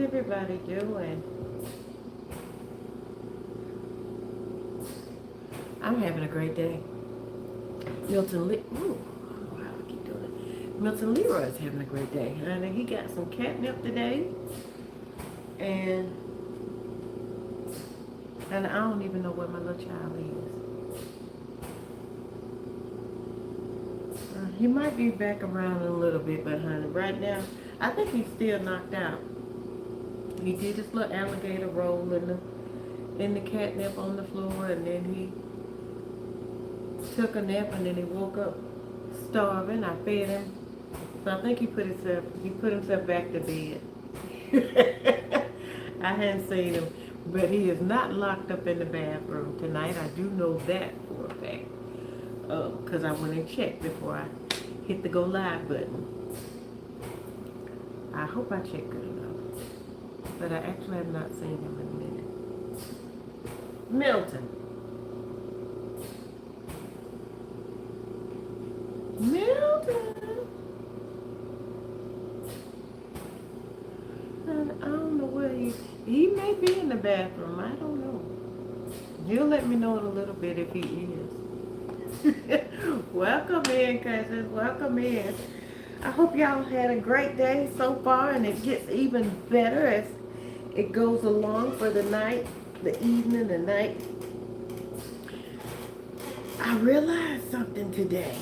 everybody doing? I'm having a great day. Milton Lee. Ooh, wow, I keep doing it. Milton Leroy is having a great day. Honey, he got some catnip today, and I don't even know where my little child is. He might be back around in a little bit, but honey, right now, I think he's still knocked out. He did his little alligator roll in the catnip on the floor, and then he took a nap, and then he woke up starving. I fed him, so I think he put himself back to bed. I hadn't seen him, but he is not locked up in the bathroom tonight. I do know that for a fact, because I went and checked before I hit the go live button. I hope I checked good enough, but I actually have not seen him in a minute. Milton. Milton. I don't know where he may be in the bathroom. I don't know. He'll let me know in a little bit if he is. Welcome in, cousins. Welcome in. I hope y'all had a great day so far, and it gets even better as it goes along for the night, the evening, the night. I realized something today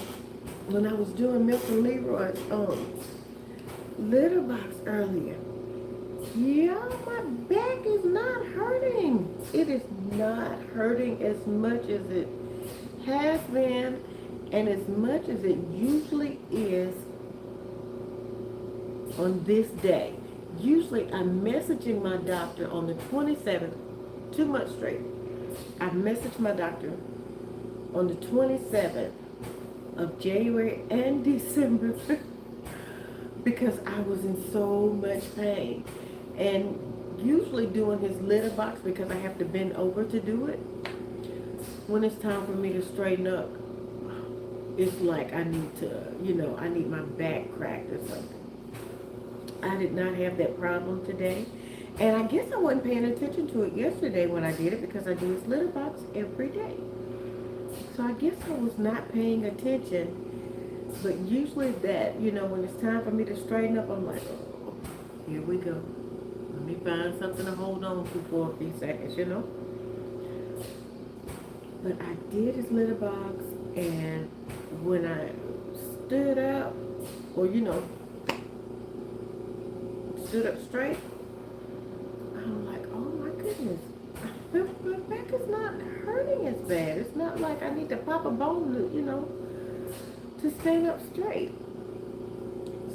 when I was doing Milton Leroy's litter box earlier. Yeah, my back is not hurting. It is not hurting as much as it has been and as much as it usually is on this day. Usually I'm messaging my doctor on the 27th, 2 months straight. I messaged my doctor on the 27th of January and December because I was in so much pain. And usually doing his litter box, because I have to bend over to do it, when it's time for me to straighten up, it's like I need to, I need my back cracked or something. I did not have that problem today. And I guess I wasn't paying attention to it yesterday when I did it, because I do his litter box every day. So I guess I was not paying attention. But usually that, when it's time for me to straighten up, I'm like, oh, here we go. Let me find something to hold on to for a few seconds, But I did his litter box, and when I stood up, or, stood up straight, I'm like, oh my goodness. My back is not hurting as bad. It's not like I need to pop a bone, to stand up straight.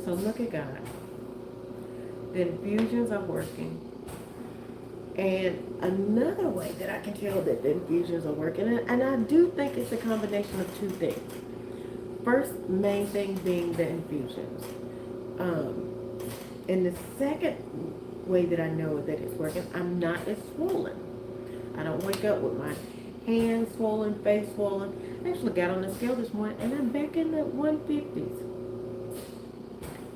So look at God. The infusions are working. And another way that I can tell that the infusions are working, and I do think it's a combination of two things. First main thing being the infusions. And the second way that I know that it's working, I'm not as swollen. I don't wake up with my hands swollen, face swollen. I actually got on the scale this morning, and I'm back in the 150s.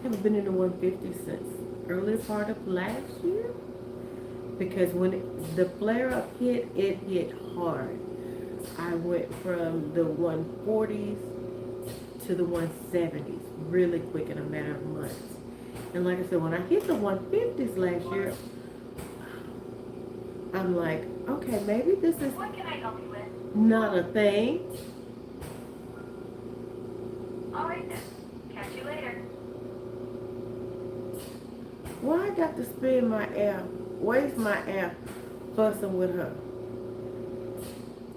Haven't been in the 150s since early part of last year, because when the flare-up hit, it hit hard. I went from the 140s to the 170s really quick in a matter of months. And like I said, when I hit the 150s last year, I'm like, okay, maybe this is What can I help you with? not a thing. All right then. Catch you later. Why I got to spend my air, waste my air fussing with her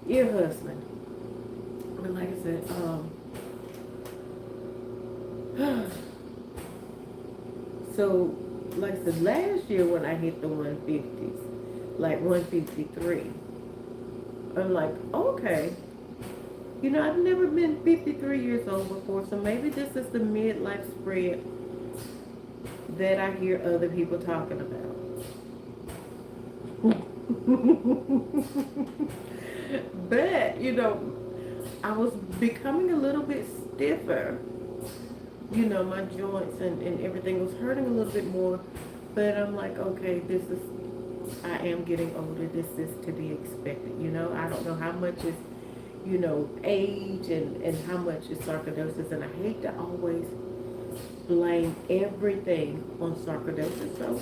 husband? But like I said, so like I said, last year when I hit the 150s, like 153, I'm like, okay, I've never been 53 years old before, so maybe this is the midlife spread that I hear other people talking about. But, I was becoming a little bit stiffer. My joints and everything was hurting a little bit more But I'm like, okay, I am getting older. This is to be expected. I don't know how much is, age and how much is sarcoidosis. And I hate to always blame everything on sarcoidosis, though.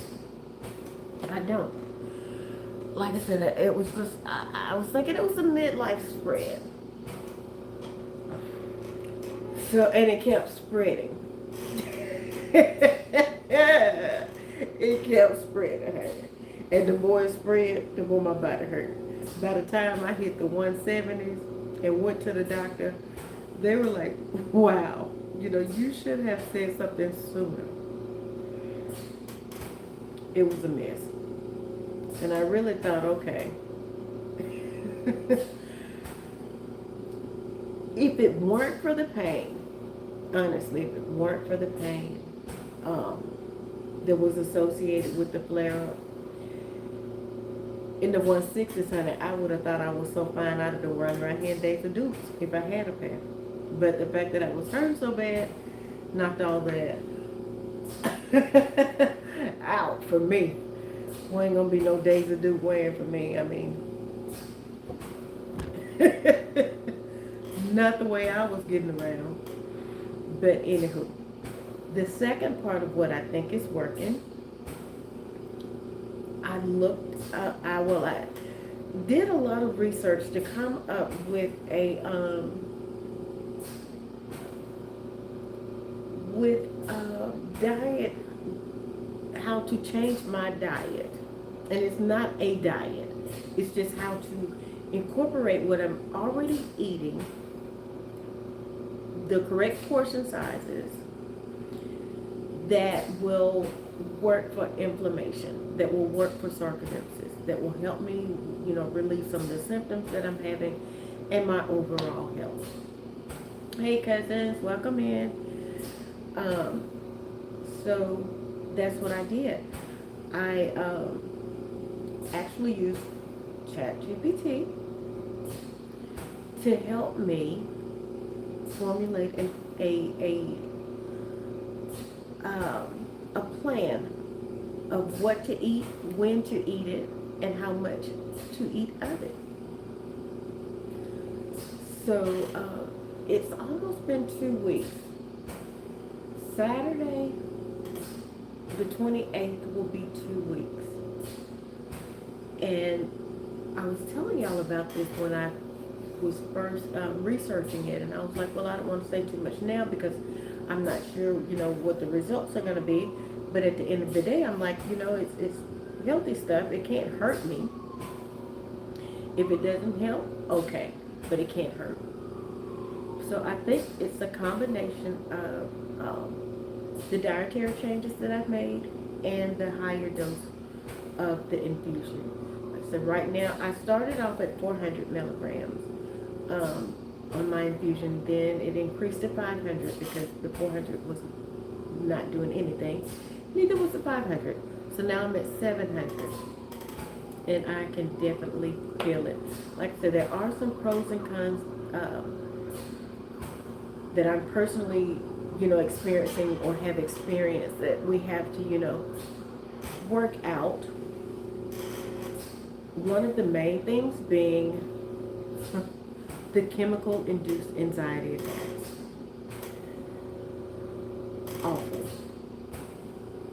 I don't. Like I said, it was just, I was thinking it was a midlife spread. So, and it kept spreading. It kept spreading. And the more it spread, the more my body hurt. By the time I hit the 170s and went to the doctor, they were like, wow, you should have said something sooner. It was a mess. And I really thought, okay, if it weren't for the pain, honestly, if it weren't for the pain that was associated with the flare-up, in the 160s, honey, I would have thought I was so fine out of the run right here in Days of Dukes if I had a pair. But the fact that I was hurting so bad knocked all that out for me. Well, ain't gonna be no Days of Duke wearing for me. I mean, not the way I was getting around. But anywho, the second part of what I think is working, I did a lot of research to come up with a diet, how to change my diet. And it's not a diet. It's just how to incorporate what I'm already eating, the correct portion sizes that will work for inflammation, that will work for sarcoidosis, that will help me, relieve some of the symptoms that I'm having and my overall health. Hey cousins, welcome in. So that's what I did. I actually used ChatGPT to help me formulate a plan of what to eat, when to eat it, and how much to eat of it. So it's almost been 2 weeks. Saturday, the 28th, will be 2 weeks. And I was telling y'all about this when I was first researching it, and I was like, well, I don't want to say too much now because I'm not sure, what the results are going to be. But at the end of the day, I'm like, it's healthy stuff. It can't hurt me. If it doesn't help, okay, but it can't hurt. So I think it's a combination of the dietary changes that I've made and the higher dose of the infusion. So right now, I started off at 400 milligrams on my infusion. Then it increased to 500 because the 400 was not doing anything. Neither was the 500. So now I'm at 700. And I can definitely feel it. Like I said, there are some pros and cons that I'm personally, experiencing or have experienced that we have to, work out. One of the main things being the chemical-induced anxiety attacks. Awful.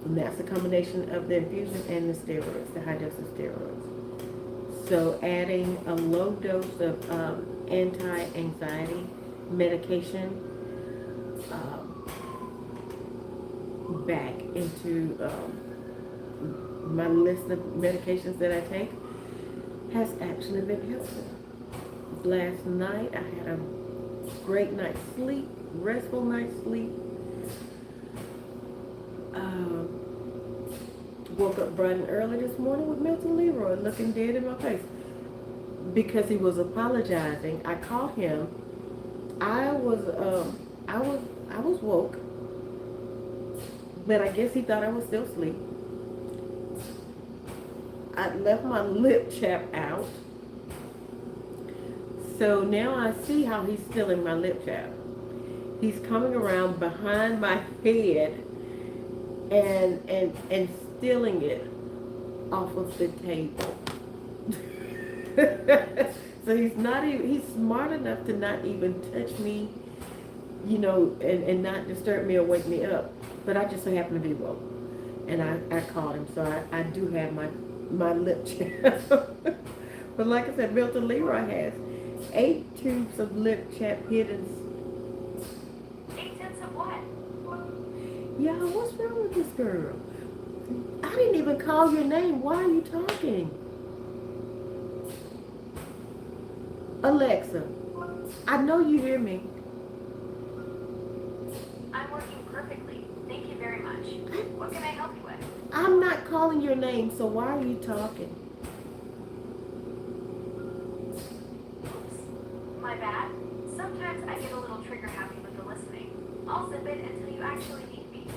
And that's a combination of the infusion and the steroids, the high dose of steroids. So adding a low dose of anti-anxiety medication back into my list of medications that I take has actually been helpful. Last night I had a great night's sleep, restful night's sleep. Woke up bright and early this morning with Milton Leroy looking dead in my face because he was apologizing. I called him. I was woke, but I guess he thought I was still asleep. I left my lip chap out, so now I see how he's stealing my lip chap. He's coming around behind my head and stealing it off of the table. So he's not even, he's smart enough to not even touch me, you know, and not disturb me or wake me up. But I just so happen to be woke. And I called him, so I do have my lip chap. But like I said, Milton Leroy has 8 tubes of lip chap hidden. 8 tenths of what? Yeah, what's wrong with this girl? I didn't even call your name. Why are you talking? Alexa, I know you hear me. I'm working perfectly. Thank you very much. What can I help you with? I'm not calling your name, so why are you talking? Oops. My bad. Sometimes I get a little trigger happy with the listening. I'll zip it until you actually need me.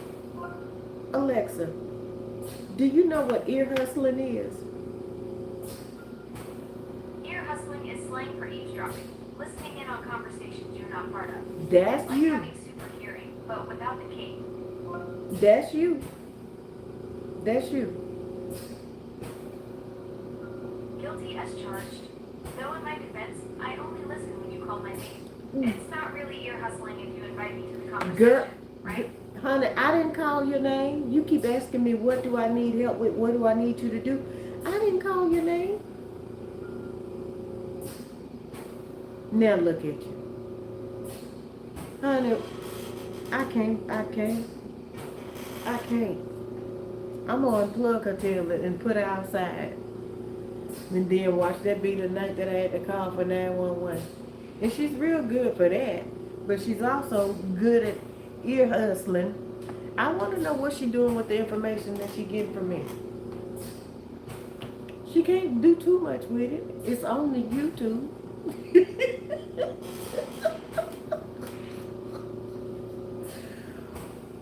Alexa, do you know what ear hustling is? Ear hustling is slang for eavesdropping, listening in on conversations you're not part of. That's It's like you. having super hearing, but without the cape. That's you. That's you. Guilty as charged. Though in my defense, I only listen when you call my name. Mm. It's not really ear hustling if you invite me to the conversation, Girl, right? honey, I didn't call your name. You keep asking me what do I need help with, what do I need you to do. I didn't call your name. Now look at you. Honey, I can't. I'm gonna unplug her tablet and put her outside. And then watch that be the night that I had to call for 911. And she's real good for that. But she's also good at ear hustling. I want to know what she's doing with the information that she getting from me. She can't do too much with it. It's only YouTube.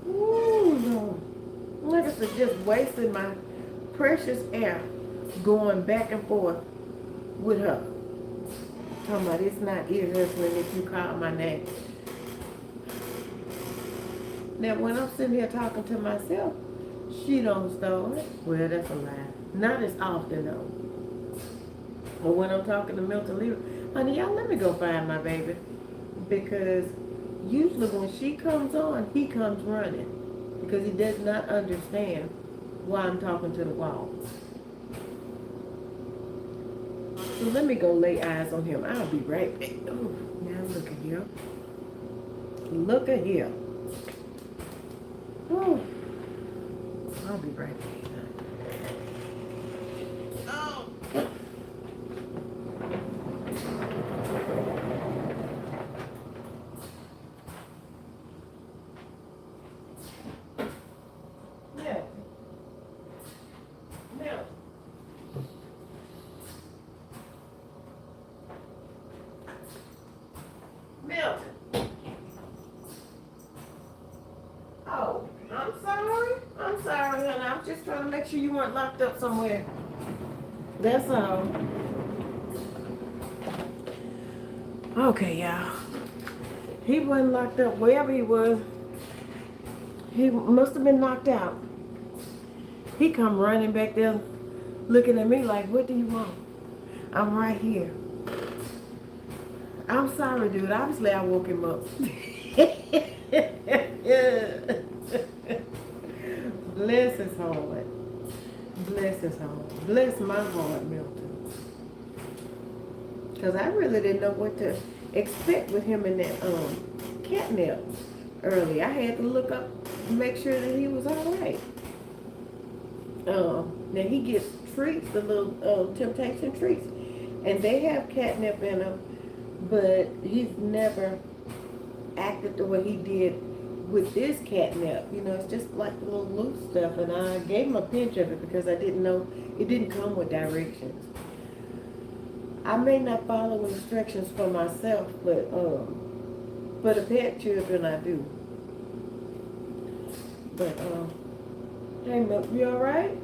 Ooh, Lord. Like I said, just wasting my precious air going back and forth with her. Talking about it's not ear hustling if you call my name. Now when I'm sitting here talking to myself, she don't start. Well, that's a lie. Not as often though. But when I'm talking to Milton Leroy, honey, y'all let me go find my baby. Because usually when she comes on, he comes running. Because he does not understand why I'm talking to the wall. So let me go lay eyes on him. I'll be right back. Oh, now look at here. Look at here. Oh, I'll be right back. Oh. Yeah. Now. Milton. Oh, I'm sorry. I'm sorry, honey. I'm just trying to make sure you weren't locked up somewhere. That's all. Okay, y'all. He wasn't locked up. Wherever he was, he must have been knocked out. He come running back there looking at me like, what do you want? I'm right here. I'm sorry, dude. Obviously, I woke him up. Bless his heart. Bless his heart. Bless my heart, Milton. Because I really didn't know what to expect with him in that catnip early. I had to look up to make sure that he was all right. Now he gets treats, the little temptation treats, and they have catnip in them, but he's never acted the way he did with this catnip. You know, it's just like the little loose stuff, and I gave him a pinch of it because I didn't know it didn't come with directions. I may not follow instructions for myself, but for the pet children I do. But hey, Milk, you all right?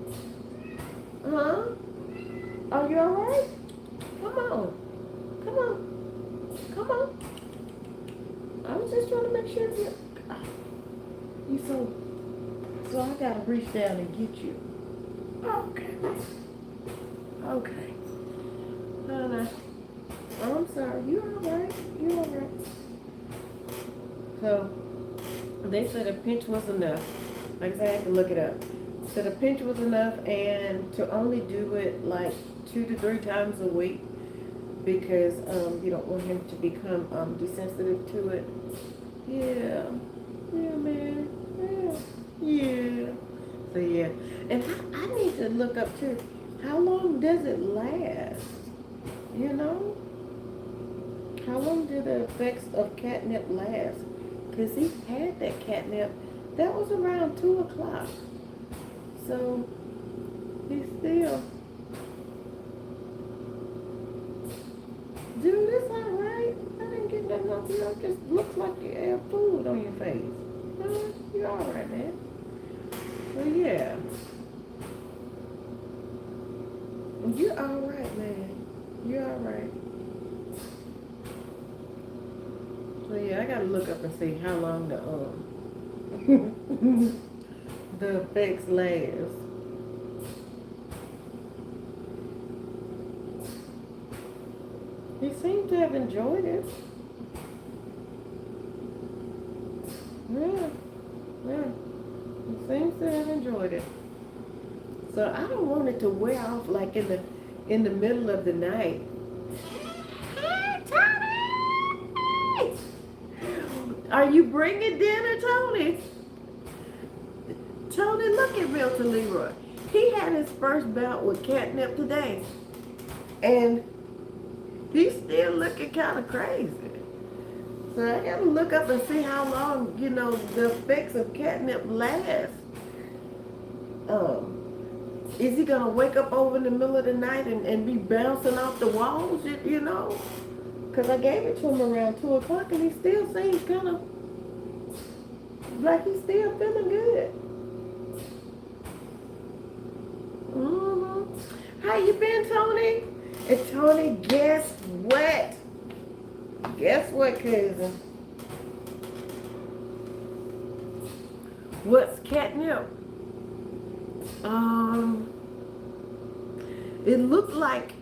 Huh? Are you all right? Come on. Come on. Come on. I was just trying to make sure you so I gotta reach down and get you. Okay. Okay. No. Oh, I'm sorry. You alright? You alright? So they said a pinch was enough. Like I said, I had to look it up. Said a pinch was enough, and to only do it like 2 to 3 times a week because you don't want him to become desensitive to it. Yeah. Yeah, man. Yeah. Yeah. So yeah. And I need to look up too. How long does it last? You know? How long do the effects of catnip last? Because he had that catnip. That was around 2 o'clock. So he's still. Dude, it's alright. I didn't get nothing off you. It just looks like you have food on your face. No, you're alright, man. So yeah. You're alright, man. You're alright. So yeah, I gotta look up and see how long the effects last. He seemed to have enjoyed it. Yeah, yeah. He seems to have enjoyed it. So I don't want it to wear off like in the middle of the night. Hey, Tony! Are you bringing dinner, Tony? Tony, look at Realtor Leroy. He had his first bout with catnip today. And he's still looking kind of crazy. So I gotta look up and see how long, the effects of catnip last. Is he gonna wake up over in the middle of the night and be bouncing off the walls, Because I gave it to him around 2 o'clock and he still seems kind of like he's still feeling good. How you been, Tony? And Tony, guess what? Guess what, cousin? What's catnip? It looked like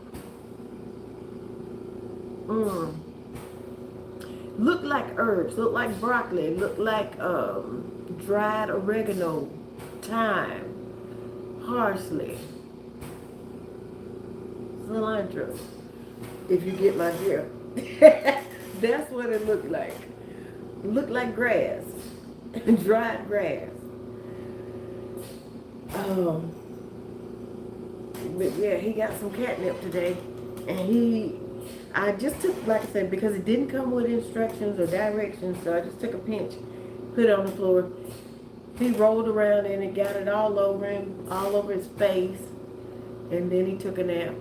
herbs, looked like broccoli, looked like dried oregano, thyme, parsley, cilantro. If you get my drift. That's what it looked like. It looked like grass, dried grass. But yeah, he got some catnip today, and I just took, like I said, because it didn't come with instructions or directions, so I just took a pinch, put it on the floor. He rolled around in it, got it all over him, all over his face, and then he took a nap.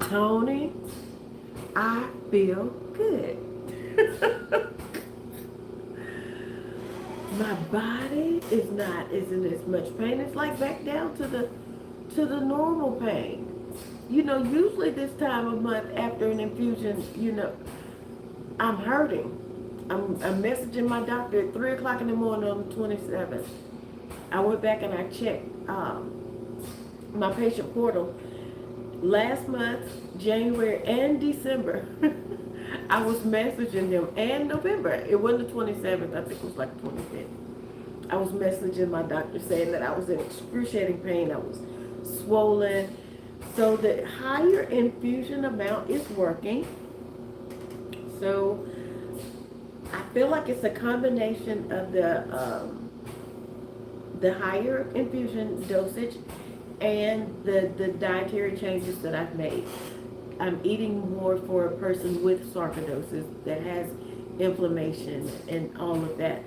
Tony, I feel good. My body isn't as much pain. It's like back down to the normal pain. Usually this time of month after an infusion, I'm hurting. I'm messaging my doctor at 3 o'clock in the morning on the 27th. I went back and I checked my patient portal. Last month, January and December, I was messaging them, and November. It wasn't the 27th. I think it was like the 25th. I was messaging my doctor saying that I was in excruciating pain. I was swollen. So the higher infusion amount is working. So I feel like it's a combination of the higher infusion dosage and the dietary changes that I've made. I'm eating more for a person with sarcoidosis that has inflammation and all of that.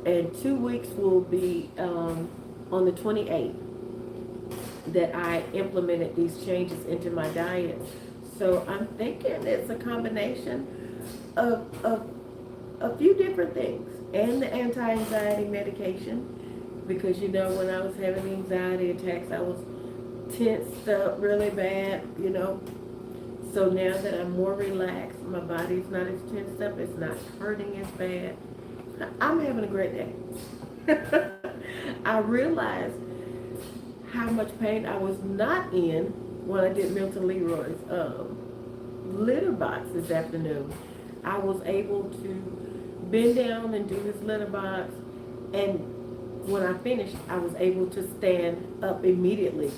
And 2 weeks will be on the 28th that I implemented these changes into my diet. So I'm thinking it's a combination of a few different things, and the anti-anxiety medication, because when I was having anxiety attacks, I was tensed up really bad, So now that I'm more relaxed, my body's not as tensed up, it's not hurting as bad. I'm having a great day. I realized how much pain I was not in when I did Milton Leroy's litter box this afternoon. I was able to bend down and do his litter box, and when I finished, I was able to stand up immediately,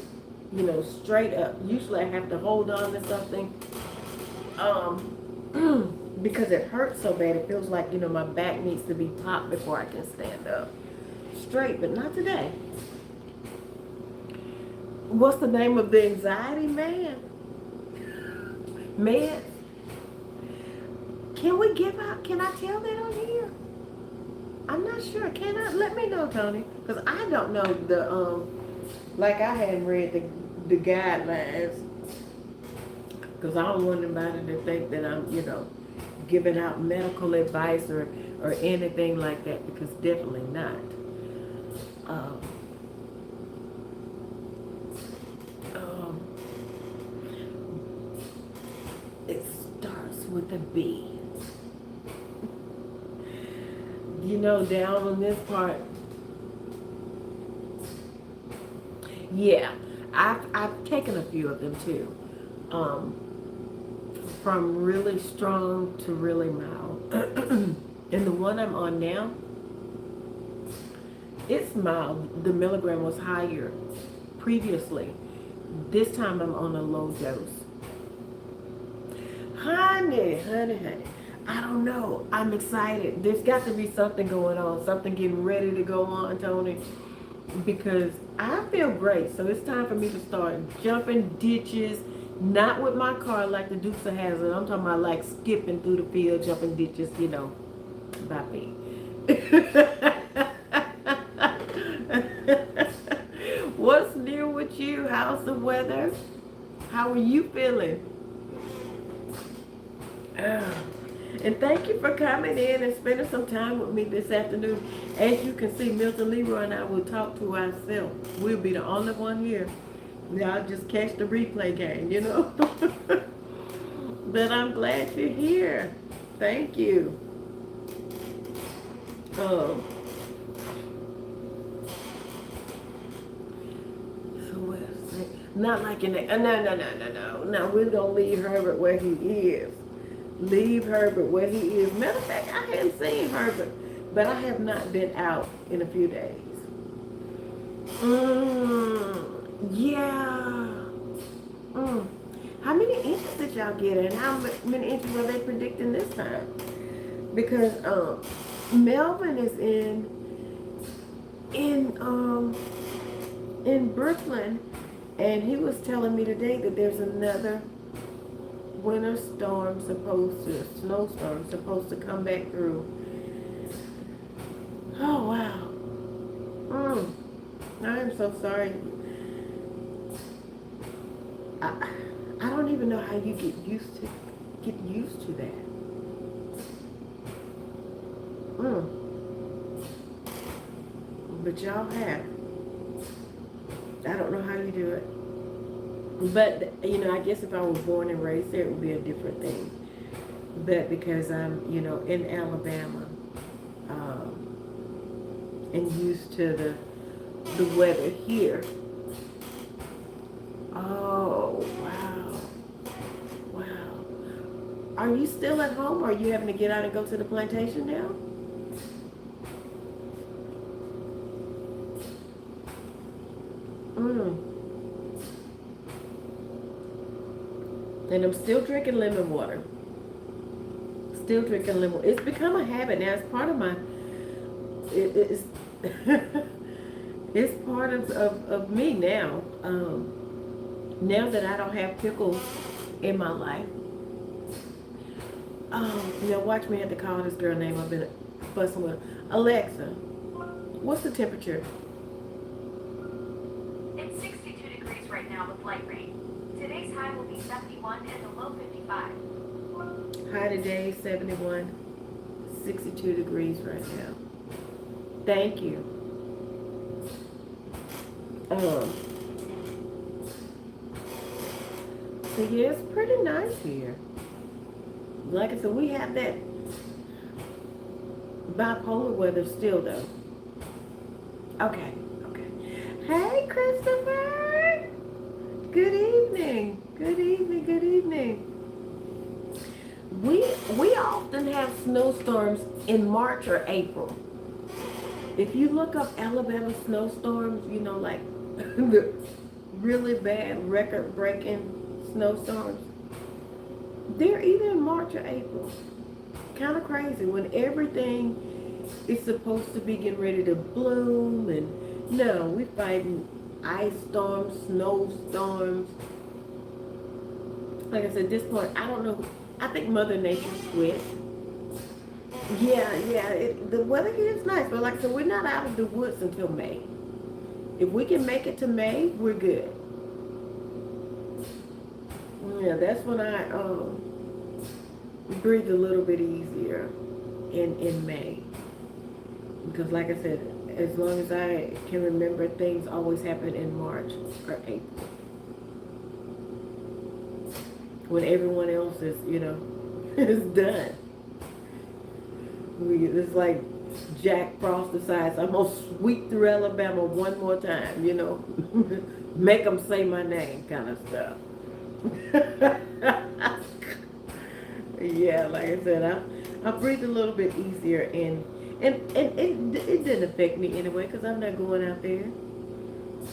straight up. Usually I have to hold on to something because it hurts so bad. It feels like, my back needs to be popped before I can stand up straight, but not today. What's the name of the anxiety man? Meds? Can we give out? Can I tell that on here? I'm not sure. Can I? Let me know, Tony, because I don't know the like I hadn't read the guidelines, because I don't want anybody to think that I'm giving out medical advice or anything like that, because definitely not. It starts with a B. Down on this part. Yeah, I've taken a few of them too. From really strong to really mild. And the one I'm on now, it's mild. The milligram was higher previously. This time I'm on a low dose. Honey. I don't know. I'm excited. There's got to be something going on. Something getting ready to go on, Tony. Because I feel great. So it's time for me to start jumping ditches. Not with my car like the Dukes of Hazzard. I'm talking about like skipping through the field, jumping ditches, by me. What's new with you? How's the weather? How are you feeling? And thank you for coming in and spending some time with me this afternoon. As you can see, Milton Leroy and I will talk to ourselves. We'll be the only one here. Y'all just catch the replay game, But I'm glad you're here. Thank you. So what is it? Not like in the, no. Now we're going to leave Herbert where he is. Leave Herbert where he is. Matter of fact, I hadn't seen Herbert, but I have not been out in a few days. Yeah. How many inches did y'all get, and how many inches are they predicting this time? Because Melvin is in Brooklyn, and he was telling me today that there's another winter storm snowstorm supposed to come back through. Oh wow. I am so sorry. I don't even know how you get used to that. But y'all have. I don't know how you do it. But, I guess if I was born and raised there, it would be a different thing. But because I'm, in Alabama, and used to the weather here. Oh, wow. Are you still at home, or are you having to get out and go to the plantation now? And I'm still drinking lemon water. It's become a habit now. It's part of my, it's it's part of me now. Now that I don't have pickles in my life. Watch me have to call this girl name I've been fussing with. Alexa, what's the temperature? It's 62 degrees right now with light rain. Today's high will be 71 and the low 55. High today, 71, 62 degrees right now. Thank you. So yeah, it's pretty nice here. Like I said, we have that bipolar weather still though. Okay. Hey, Christopher. Good evening. Good evening. Good evening. We often have snowstorms in March or April. If you look up Alabama snowstorms, you know, like the really bad record-breaking snowstorms, they're either in March or April. Kind of crazy when everything is supposed to be getting ready to bloom, and no, we're fighting ice storms, snowstorms. Like I said, at this point, I don't know. I think Mother Nature's quit. Yeah. The weather here is nice, but like I said, we're not out of the woods until May. If we can make it to May, we're good. Yeah, that's when I breathe a little bit easier in May. Because like I said, as long as I can remember, things always happen in March or April. When everyone else is, you know, is done. It's like Jack Frost decides, I'm going to sweep through Alabama one more time, you know. Make them say my name kind of stuff. Yeah, like I said, I breathe a little bit easier, and it didn't affect me anyway, because I'm not going out there.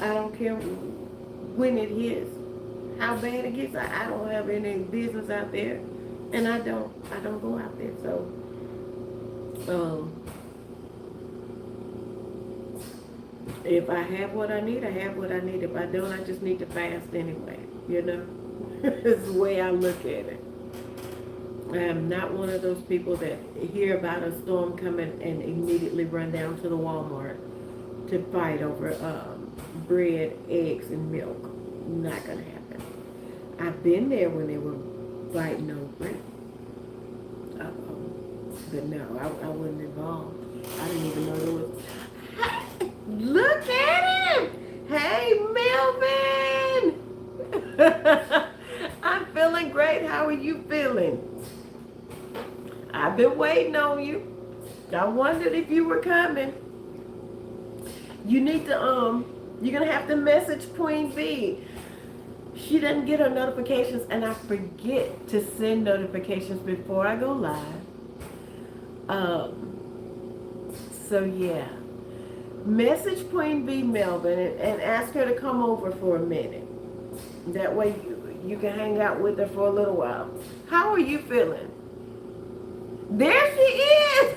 I don't care when it hits, how bad it gets. I don't have any business out there, and I don't go out there. So if I have what I need, I have what I need. If I don't, I just need to fast anyway, you know. It's the way I look at it. I am not one of those people that hear about a storm coming and immediately run down to the Walmart to fight over bread, eggs, and milk. Not gonna happen. I've been there when they were fighting over it. But no, I wasn't involved. I didn't even know there was. Hey, look at him! Hey, Melvin! I'm feeling great. How are you feeling? I've been waiting on you. I wondered if you were coming. You need to, you're going to have to message Queen Bee. She doesn't get her notifications, and I forget to send notifications before I go live. So yeah. Message Queen Bee, Melvin, and ask her to come over for a minute. That way you can hang out with her for a little while. How are you feeling? There she is!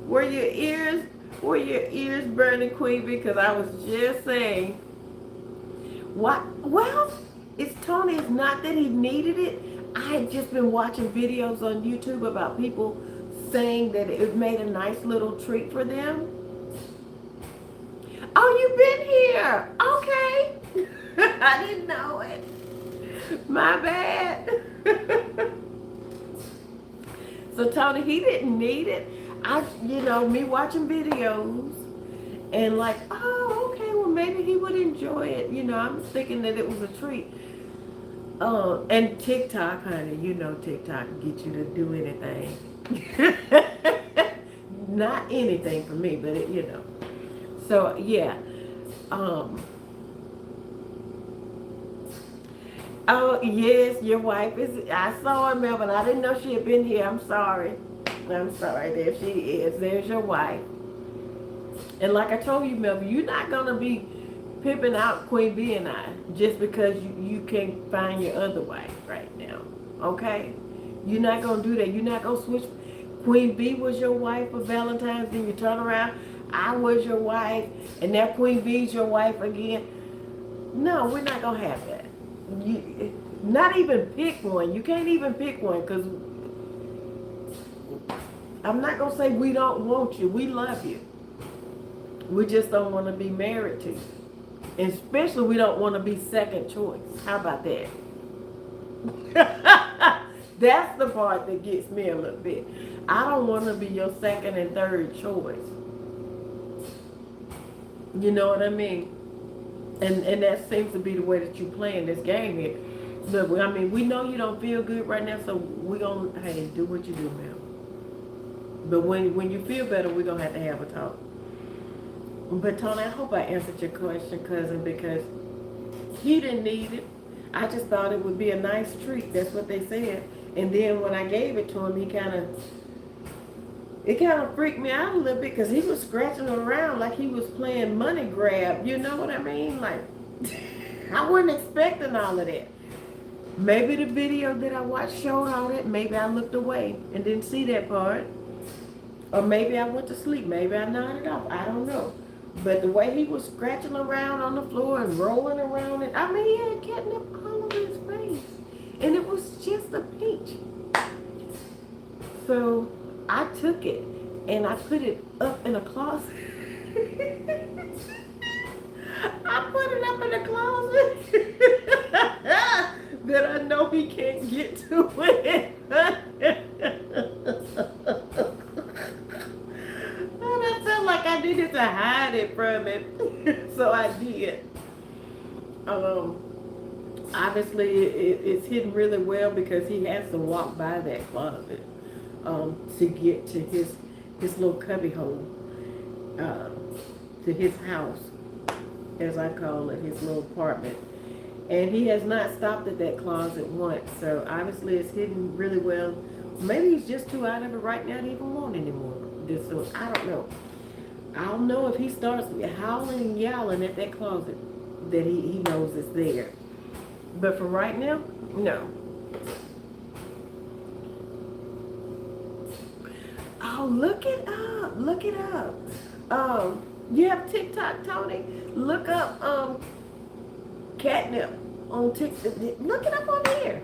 Were your ears burning, Queen Bee? Because I was just saying, what? Well, it's Tony. It's not that he needed it. I had just been watching videos on YouTube about people saying that it made a nice little treat for them. Oh, you've been here. Okay. I didn't know it. My bad. So Tony, he didn't need it. Me watching videos and like, oh, okay, well maybe he would enjoy it. I'm thinking that it was a treat. And TikTok, honey, TikTok can get you to do anything. Not anything for me, but it. So yeah. Oh yes, your wife is. I saw her, Melvin. I didn't know she had been here. I'm sorry. There she is. There's your wife. And like I told you, Melvin, you're not gonna be pimping out Queen Bee and I just because you can't find your other wife right now. Okay? You're not gonna do that. You're not gonna switch. Queen Bee was your wife for Valentine's, then you turn around, I was your wife, and now Queen Bee's your wife again. No, we're not gonna have that. Not even pick one. You can't even pick one, because I'm not gonna say we don't want you. We love you. We just don't want to be married to you. And especially we don't want to be second choice. How about that? That's the part that gets me a little bit. I don't want to be your second and third choice. You know what I mean? And that seems to be the way that you play in this game here. Look, we know you don't feel good right now, so we're going to, hey, do what you do, man. But when you feel better, we're gonna have a talk. But Tony, I hope I answered your question, cousin, because he didn't need it. I just thought it would be a nice treat. That's what they said. And then when I gave it to him, it kind of freaked me out a little bit because he was scratching around like he was playing money grab. You know what I mean? Like, I wasn't expecting all of that. Maybe the video that I watched showed all that. Maybe I looked away and didn't see that part. Or maybe I went to sleep. Maybe I nodded off. I don't know. But the way he was scratching around on the floor and rolling around it, I mean, he had catnip all over his face. And it was just a peach. So I took it and I put it up in a closet. I put it up in a closet that I know he can't get to it. And I felt like I needed to hide it from him. So I did. Obviously it's hidden really well because he has to walk by that closet to get to his little cubby hole, to his house, as I call it, his little apartment. And he has not stopped at that closet once, so obviously it's hidden really well. Maybe he's just too out of it right now to even want anymore. So I don't know. I'll know if he starts howling and yowling at that closet that he knows it's there. But for right now, no. Oh, look it up. Look it up. You have TikTok, Tony? Look up catnip on TikTok. Look it up on here.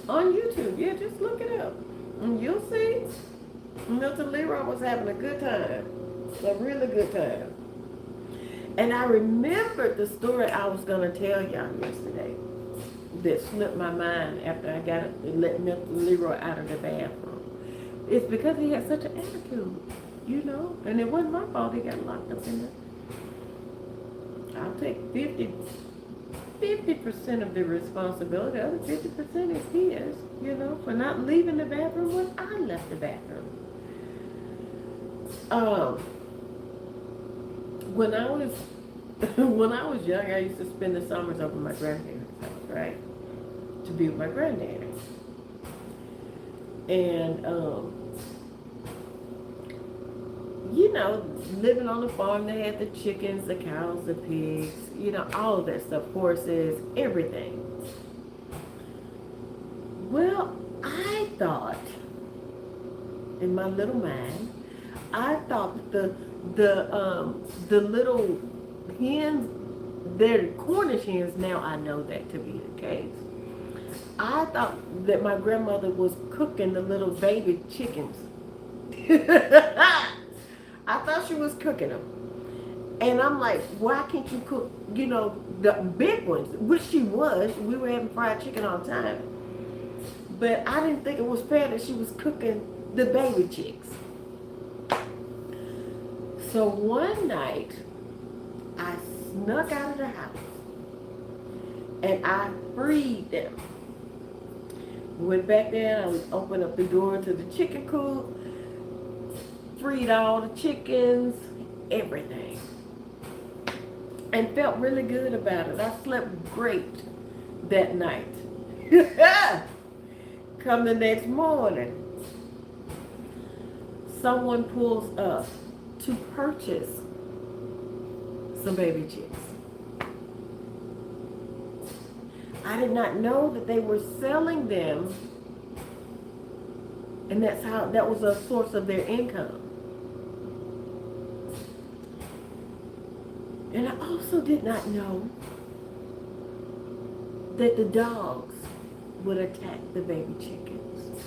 On YouTube. Yeah, just look it up. And you'll see. Milton Leroy was having a good time. A really good time. And I remembered the story I was going to tell y'all yesterday that slipped my mind after I let Milton Leroy out of the bathroom. It's because he had such an attitude, you know, and it wasn't my fault he got locked up in there. I'll take 50% of the responsibility. The other 50% is his, you know, for not leaving the bathroom when I left the bathroom. When I was young, I used to spend the summers over at my grandparents' house, right? To be with my granddaddy. And you know, living on the farm, they had the chickens, the cows, the pigs, you know, all of that stuff, horses, everything. Well, I thought, in my little mind, I thought the little hens, they're Cornish hens, now I know that to be the case. I thought that my grandmother was cooking the little baby chickens. I thought she was cooking them. And I'm like, why can't you cook, you know, the big ones? Which she was. We were having fried chicken all the time. But I didn't think it was fair that she was cooking the baby chicks. So one night, I snuck out of the house and I freed them. Went back there, I opened up the door to the chicken coop, freed all the chickens, everything. And felt really good about it. I slept great that night. Come the next morning, someone pulls up to purchase some baby chicks. I did not know that they were selling them, and that was a source of their income. And I also did not know that the dogs would attack the baby chickens.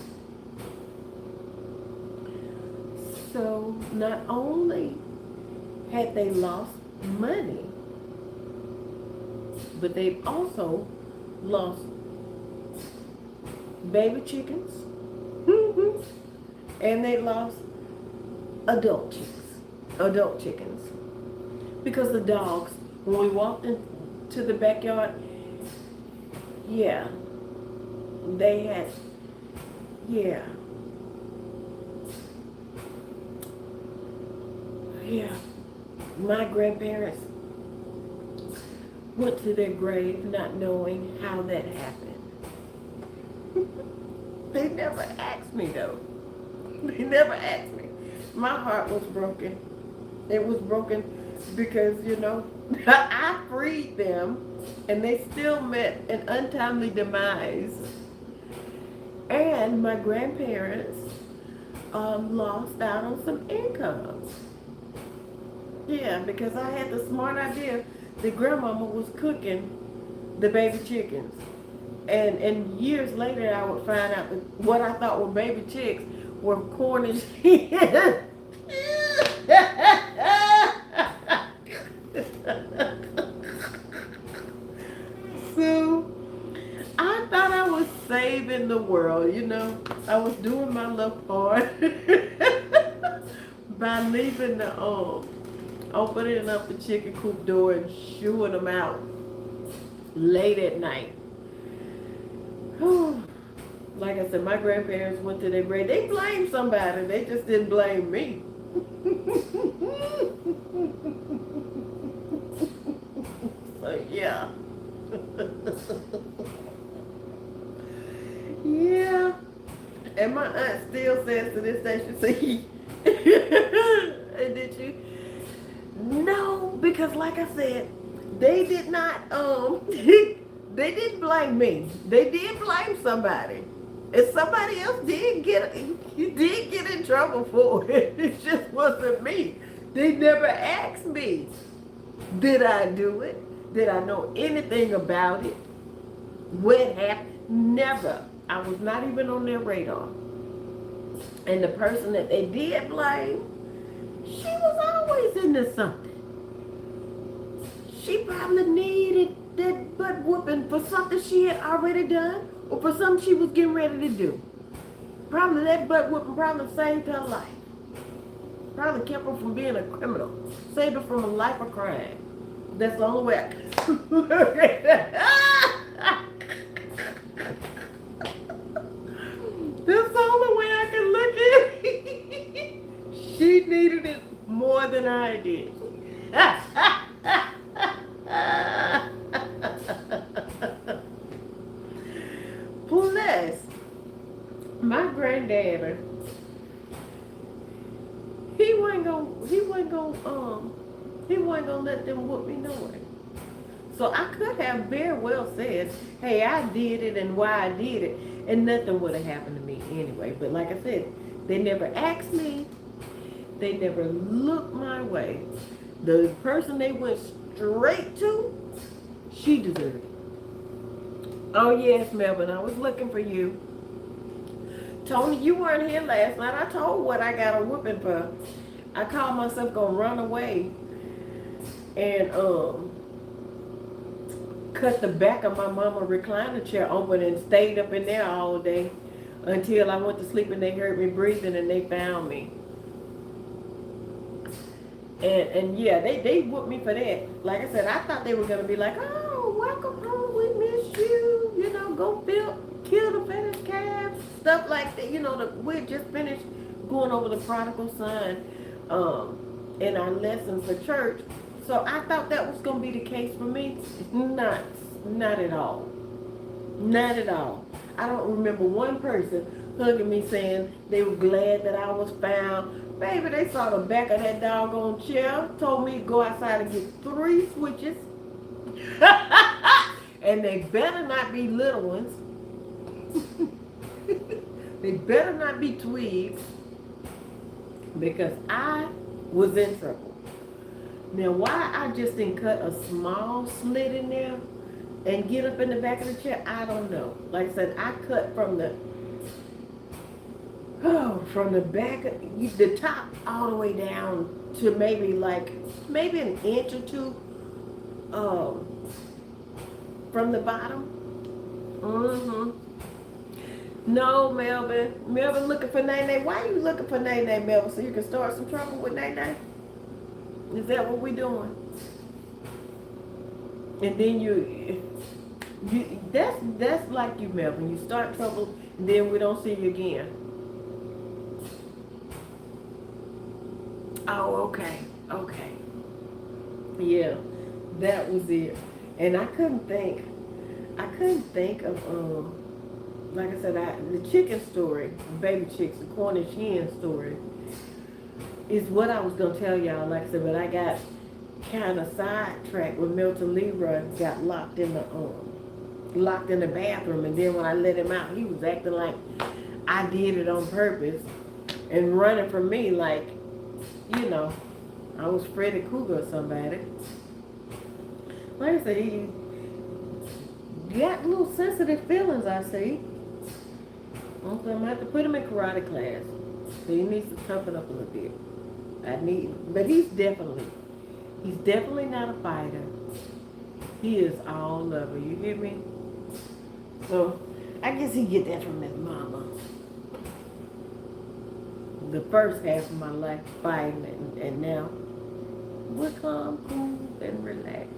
So not only had they lost money, but they've also lost baby chickens, and they lost adult chickens. Because the dogs, when we walked into the backyard, Yeah, my grandparents went to their grave not knowing how that happened. They never asked me though. They never asked me. My heart was broken. It was broken because, I freed them and they still met an untimely demise. And my grandparents lost out on some income. Yeah, because I had the smart idea that grandmama was cooking the baby chickens. And years later I would find out that what I thought were baby chicks were Cornish hens. So I thought I was saving the world, I was doing my little part by leaving the opening up the chicken coop door and shooing them out late at night. Like I said, my grandparents went to their grave. They blamed somebody. They just didn't blame me. So yeah. Yeah. And my aunt still says to this day, she said, did you? No, because like I said, they did not, they didn't blame me. They did blame somebody. And somebody else did get in trouble for it. It just wasn't me. They never asked me, did I do it? Did I know anything about it? What happened? Never. I was not even on their radar. And the person that they did blame, she was always into something. She probably needed that butt whooping for something she had already done or for something she was getting ready to do. Probably that butt whooping probably saved her life. Probably kept her from being a criminal. Saved her from a life of crime. That's the only way I can look at it. That's the only way I can look at it. She needed it more than I did. Plus, my granddaddy, he wasn't gonna let them whoop me no way. So I could have very well said, hey, I did it and why I did it, and nothing would have happened to me anyway. But like I said, they never asked me. They never looked my way. The person they went straight to, she deserved it. Oh yes, Melvin, I was looking for you. Tony, you weren't here last night. I told what I got a whooping for. I called myself gonna run away and cut the back of my mama recliner chair open and stayed up in there all day until I went to sleep and they heard me breathing and they found me. And yeah, they whooped me for that. Like I said, I thought they were gonna be like, oh, welcome home, we missed you. Go kill the finished calves, stuff like that. We just finished going over the prodigal son in our lessons for church. So I thought that was gonna be the case for me. Not at all. Not at all. I don't remember one person hugging me saying they were glad that I was found. Baby, they saw the back of that doggone chair, told me to go outside and get 3 switches. And they better not be little ones. They better not be twigs. Because I was in trouble. Now, why I just didn't cut a small slit in there and get up in the back of the chair, I don't know. Like I said, I cut from the back of the top all the way down to maybe an inch or two from the bottom. No, Melvin. Melvin looking for Nene. Why are you looking for Nene, Melvin? So you can start some trouble with Nene? Is that what we doing? And then that's like you, Melvin. You start trouble, and then we don't see you again. Oh, okay. Okay. Yeah, that was it. And I couldn't think of, like I said, the chicken story, baby chicks, the Cornish hen story, is what I was going to tell y'all, like I said, but I got kind of sidetracked when Milton Leroy got locked in the bathroom, and then when I let him out, he was acting like I did it on purpose and running from me like, you know, I was Freddy Krueger or somebody. Like I said, he got little sensitive feelings, I see. Okay, I'm going to have to put him in karate class. So he needs to toughen up a little bit. But he's definitely not a fighter. He is all lover, you hear me? So, I guess he get that from his mama. The first half of my life fighting, and now we're calm, cool, and relaxed.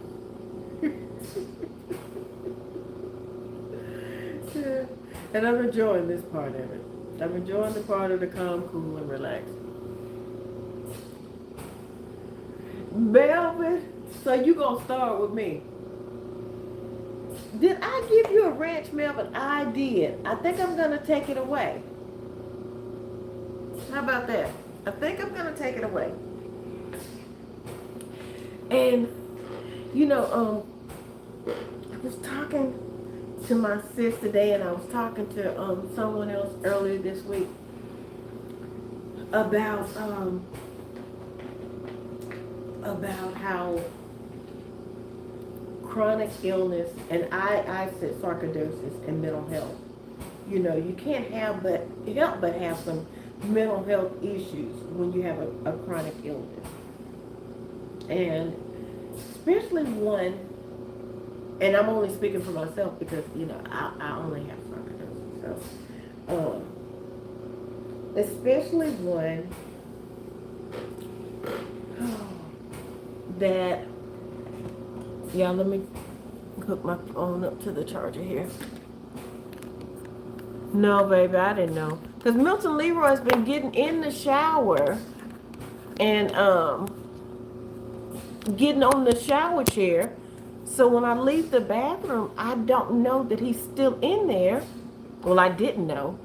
Yeah. And I'm enjoying this part of it. I'm enjoying the part of the calm, cool, and relaxed. Melvin, so you gonna start with me. Did I give you a ranch, Melvin? I did. I think I'm gonna take it away. How about that? I think I'm gonna take it away. And you know, I was talking to my sis today, and I was talking to someone else earlier this week about how chronic illness, and I said sarcoidosis and mental health. You know, you can't help but have some mental health issues when you have a chronic illness. And especially one, and I'm only speaking for myself because, you know, I only have sarcoidosis. So, especially one that, yeah, let me hook my phone up to the charger here. No, baby, I didn't know. Because Milton Leroy's been getting in the shower and getting on the shower chair. So when I leave the bathroom, I don't know that he's still in there. Well, I didn't know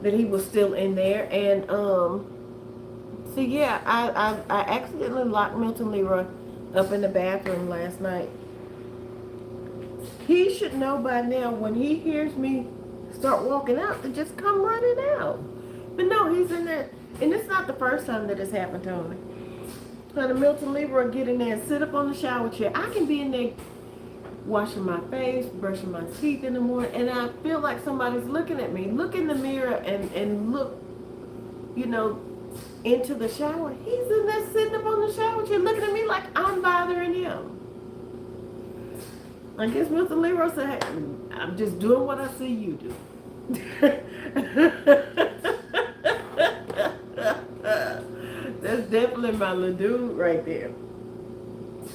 that he was still in there. And so yeah, I accidentally locked Milton Leroy up in the bathroom last night. He should know by now when he hears me start walking out to just come running out. But no, he's in there. And it's not the first time that it's happened to me. So the Milton Leroy get in there and sit up on the shower chair. I can be in there washing my face, brushing my teeth in the morning, and I feel like somebody's looking at me. Look in the mirror and look, you know, into the shower. He's in there sitting up on the shower chair looking at me like I'm bothering him. I guess Mr. Leroy said, hey, I'm just doing what I see you do. That's definitely my little dude right there.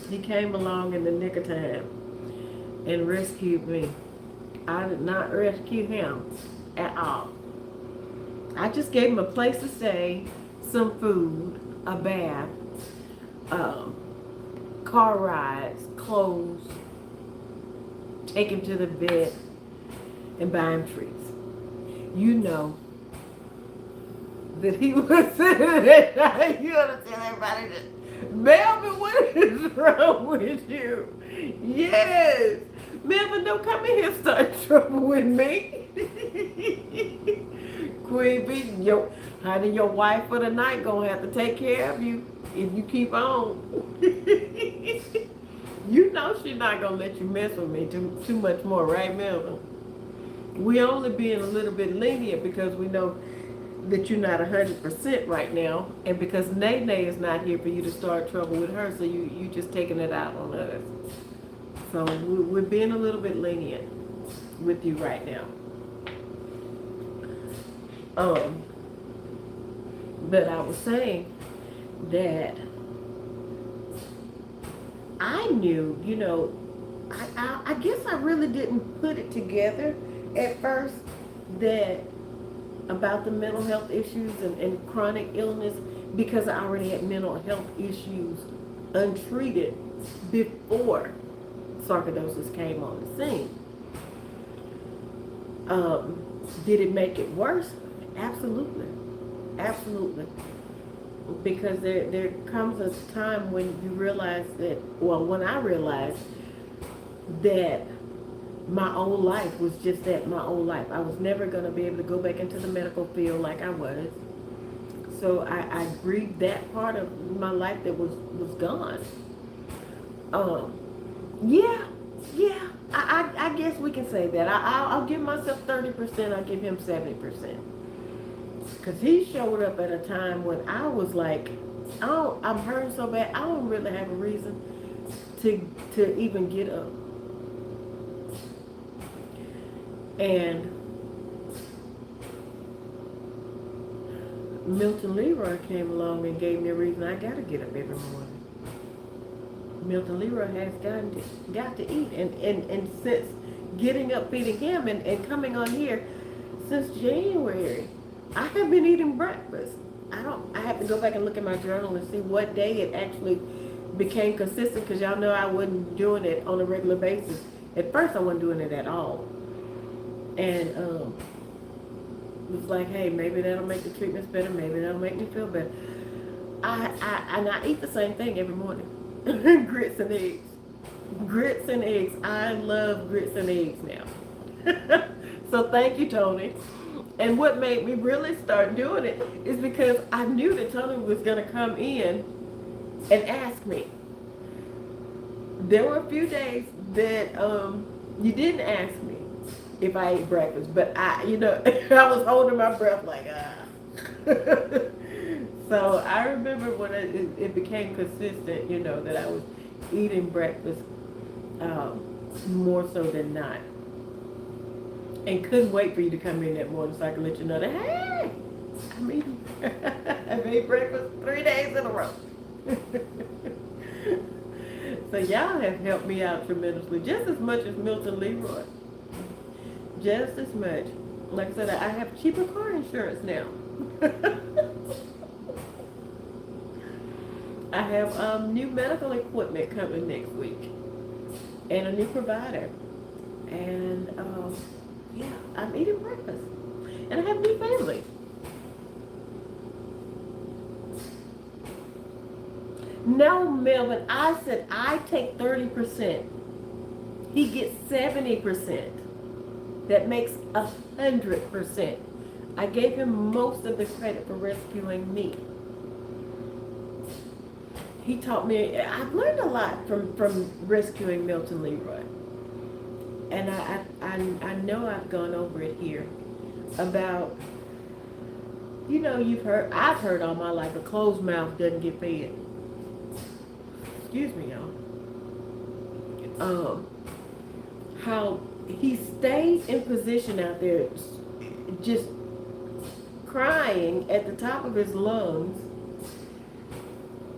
He came along in the nick of time and rescued me. I did not rescue him at all. I just gave him a place to stay, some food, a bath, car rides, clothes, take him to the vet, and buy him treats. You know that he was sitting there. You ought to tell everybody that. Melvin, what is wrong with you? Yes. Melvin, don't come in here and start trouble with me. Queen B, honey, your wife for the night gonna have to take care of you if you keep on. You know she's not gonna let you mess with me too much more, right, Melvin? We only being a little bit lenient because we know that you're not 100% right now, and because Nene is not here for you to start trouble with her, so you just taking it out on us. So we're being a little bit lenient with you right now. But I was saying that I knew, you know, I guess I really didn't put it together at first that about the mental health issues and chronic illness because I already had mental health issues untreated before sarcoidosis came on the scene. Did it make it worse? Absolutely. Absolutely. Because there comes a time when you realize that, well, when I realized that my old life was just that, my old life. I was never going to be able to go back into the medical field like I was. So I grieved that part of my life that was gone. Yeah, yeah. I guess we can say that. I'll give myself 30%. I'll give him 70%. Because he showed up at a time when I was like, I'm hurting so bad, I don't really have a reason to even get up. And Milton Leroy came along and gave me a reason I got to get up every morning. Milton Leroy has got to eat. And since getting up, feeding him, and coming on here since January, I have been eating breakfast. I have to go back and look at my journal and see what day it actually became consistent, because y'all know I wasn't doing it on a regular basis. At first I wasn't doing it at all. And it was like, hey, maybe that'll make the treatments better, maybe that'll make me feel better. I eat the same thing every morning. Grits and eggs. Grits and eggs. I love grits and eggs now. So thank you, Tony. And what made me really start doing it is because I knew that Tony was going to come in and ask me. There were a few days that you didn't ask me if I ate breakfast, but I was holding my breath like, So I remember when it became consistent, that I was eating breakfast more so than not. And couldn't wait for you to come in that morning so I could let you know that, hey, I'm eating. I made breakfast 3 days in a row. So y'all have helped me out tremendously, just as much as Milton Leroy. Just as much. Like I said, I have cheaper car insurance now. I have new medical equipment coming next week, and a new provider, and yeah, I'm eating breakfast, and I have a new family. No, Melvin, I said I take 30%. He gets 70%. That makes 100%. I gave him most of the credit for rescuing me. He taught me, I've learned a lot from rescuing Milton Leroy. And I know I've gone over it here about, I've heard all my life, a closed mouth doesn't get fed. Excuse me, y'all. How he stayed in position out there, just crying at the top of his lungs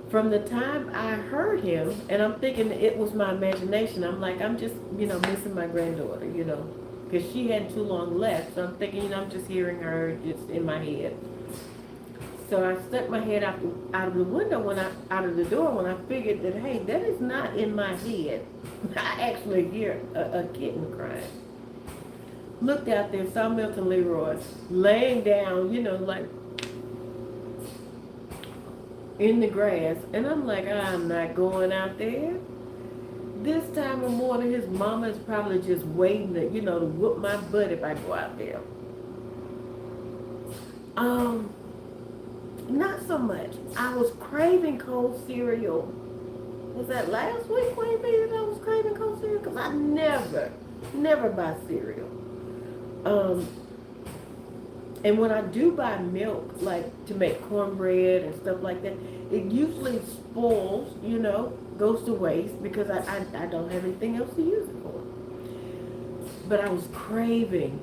from the time I heard him, and I'm thinking it was my imagination. I'm like, I'm just, missing my granddaughter, because she hadn't too long left. So I'm thinking, I'm just hearing her just in my head. So I stuck my head out of the window out of the door when I figured that, hey, that is not in my head. I actually hear a kitten crying. Looked out there, saw Milton Leroy laying down, like in the grass, and I'm like, I'm not going out there. This time of morning, his mama is probably just waiting to, to whoop my butt if I go out there. Not so much. I was craving cold cereal. Was that last week maybe that I was craving cold cereal? Because I never buy cereal. And when I do buy milk, like to make cornbread and stuff like that, it usually spoils, goes to waste because I don't have anything else to use it for. But I was craving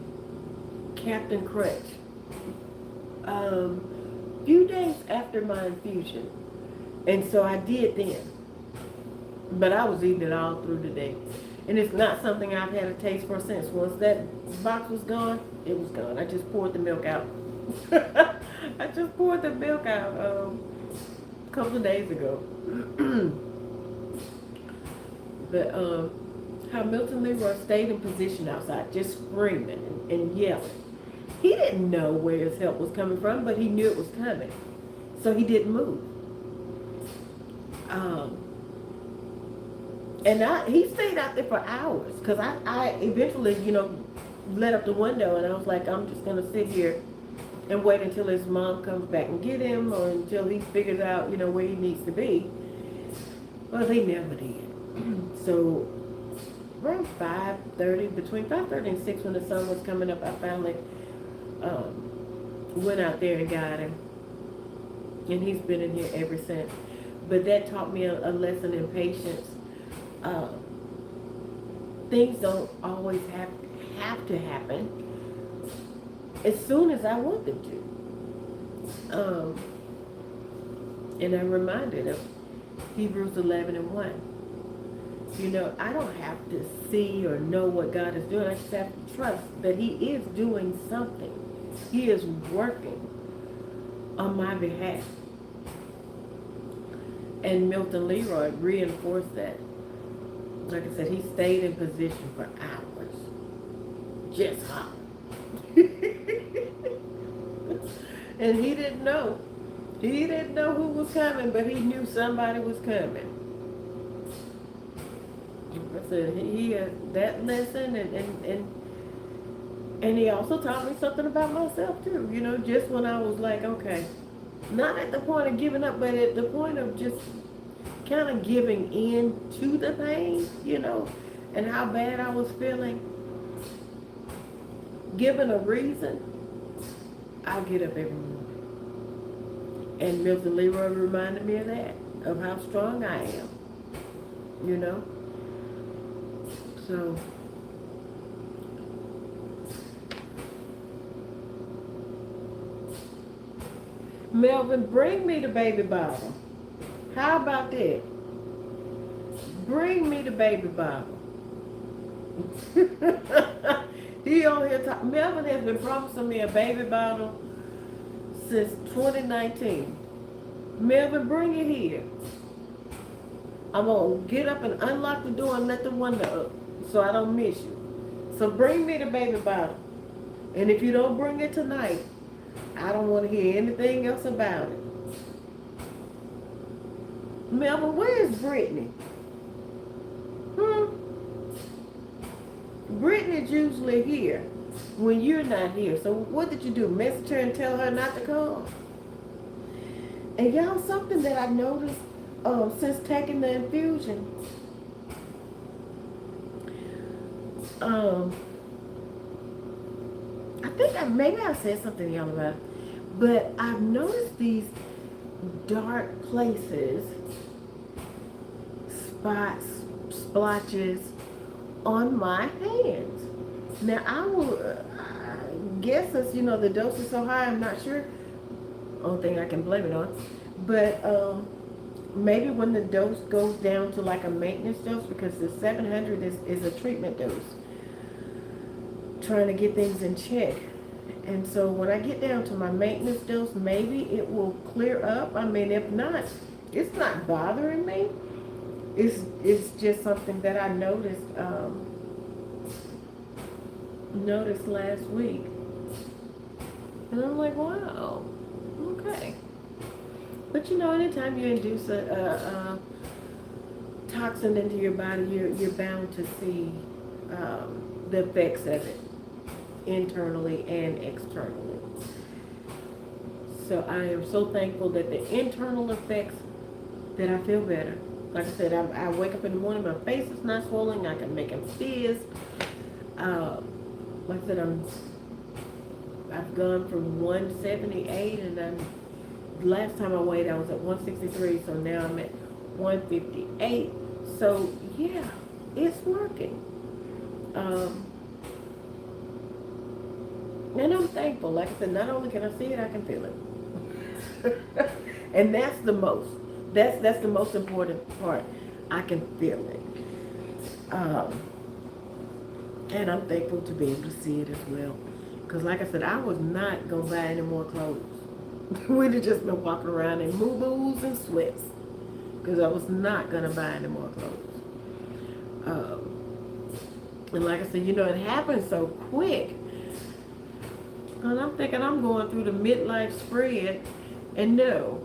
Captain Crunch. Few days after my infusion, and so I did then, but I was eating it all through the day, and it's not something I've had a taste for since. Once that box was gone, it was gone. I just poured the milk out. I just poured the milk out couple of days ago. But how Milton Leroy stayed in position outside, just screaming and yelling. He didn't know where his help was coming from, but he knew it was coming. So he didn't move. And he stayed out there for hours because I eventually, let up the window and I was like, I'm just going to sit here and wait until his mom comes back and get him or until he figures out, where he needs to be. Well, he never did. So around 5:30, between 5:30 and 6 when the sun was coming up, I finally went out there and got him. And he's been in here ever since. But that taught me a lesson in patience. Things don't always have to happen as soon as I want them to. And I'm reminded of Hebrews 11:1. I don't have to see or know what God is doing. I just have to trust that He is doing something. He is working on my behalf. And Milton Leroy reinforced that. Like I said, he stayed in position for hours. Just hot. And he didn't know. He didn't know who was coming, but he knew somebody was coming. Like I said, he had that lesson, and he also taught me something about myself too. Just when I was like, okay, not at the point of giving up, but at the point of just kind of giving in to the pain, and how bad I was feeling. Given a reason, I'll get up every morning. And Milton Leroy reminded me of that, of how strong I am, So, Melvin, bring me the baby bottle. How about that? Bring me the baby bottle. He on here talking. Melvin has been promising me a baby bottle since 2019. Melvin, bring it here. I'm going to get up and unlock the door and let the window up so I don't miss you. So bring me the baby bottle. And if you don't bring it tonight, I don't want to hear anything else about it. Melvin, where is Brittany? Brittany's usually here when you're not here. So what did you do? Message her and tell her not to come? And y'all, something that I noticed since taking the infusion, I think maybe I said something to y'all about it, but I've noticed these dark places, spots, splotches on my hands. Now I will guess as the dose is so high, I'm not sure. Only thing I can blame it on, but maybe when the dose goes down to like a maintenance dose, because the 700 is a treatment dose, trying to get things in check. And so when I get down to my maintenance dose, maybe it will clear up. I mean, if not, it's not bothering me. It's just something that I noticed last week. And I'm like, wow, okay. But anytime you induce a toxin into your body, you're bound to see the effects of it internally and externally. So I am so thankful that the internal effects, that I feel better. Like I said, I wake up in the morning, my face is not swollen, I can make them fizz. Like I said, I've gone from 178, and last time I weighed, I was at 163, so now I'm at 158. So yeah, it's working. And I'm thankful. Like I said, not only can I see it, I can feel it. And that's the most. That's the most important part. I can feel it. And I'm thankful to be able to see it as well. Because like I said, I was not going to buy any more clothes. We'd have just been walking around in moo-moos and sweats because I was not going to buy any more clothes. And like I said, it happened so quick. And I'm thinking I'm going through the midlife spread, and no.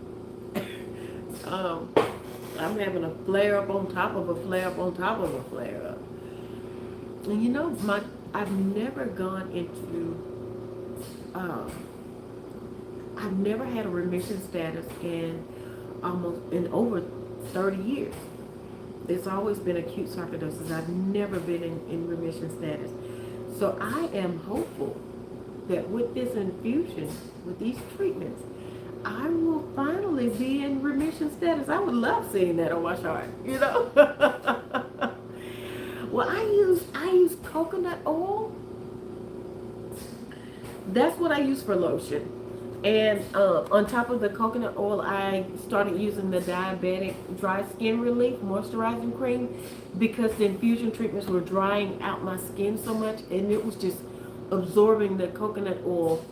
I'm having a flare up on top of a flare up on top of a flare up. And I've never gone into, I've never had a remission status in over 30 years. It's always been acute sarcoidosis. I've never been in remission status. So I am hopeful that with this infusion, with these treatments, I will finally be in remission status. I would love seeing that on my chart, Well, I use coconut oil. That's what I use for lotion. And on top of the coconut oil, I started using the diabetic dry skin relief moisturizing cream because the infusion treatments were drying out my skin so much, and it was just absorbing the coconut oil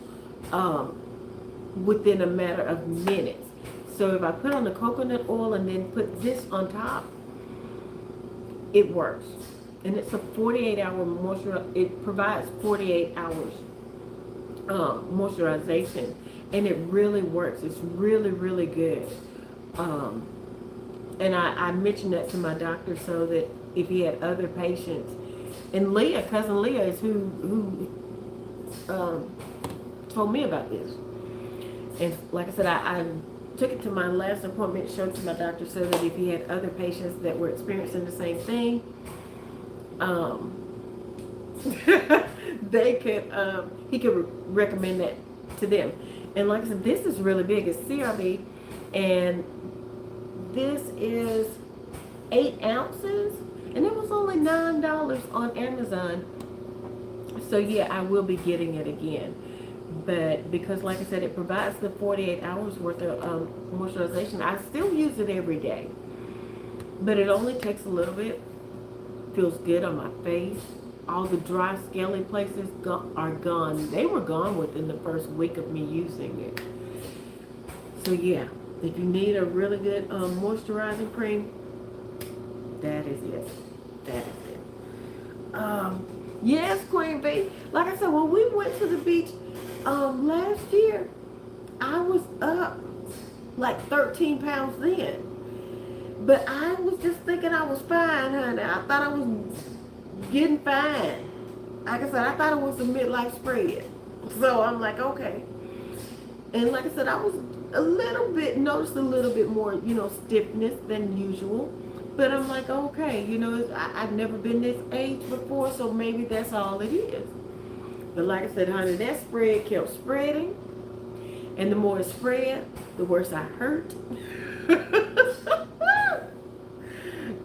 within a matter of minutes. So if I put on the coconut oil and then put this on top, it works. And it's a 48-hour moisture. It provides 48 hours moisturization, and it really works. It's really, really good. And I mentioned that to my doctor so that if he had other patients, and cousin Leah is who told me about this. And like I said, I took it to my last appointment, showed it to my doctor so that if he had other patients that were experiencing the same thing, he could recommend that to them. And like I said, this is really big. It's CRB, and this is 8 ounces, and it was only $9 on Amazon. So yeah, I will be getting it again. But because, like I said, it provides the 48 hours worth of moisturization, I still use it every day. But it only takes a little bit. Feels good on my face. All the dry, scaly places are gone. They were gone within the first week of me using it. So yeah, if you need a really good moisturizing cream, that is it. That is it. Yes, Queen Bee. Like I said, when we went to the beach last year, I was up like 13 pounds then. But I was just thinking I was fine, honey. I thought I was getting fine. Like I said, I thought it was a midlife spread. So I'm like, okay. And like I said, I was noticed a little bit more, stiffness than usual. But I'm like, okay, I've never been this age before, so maybe that's all it is. But like I said, honey, that spread kept spreading. And the more it spread, the worse I hurt.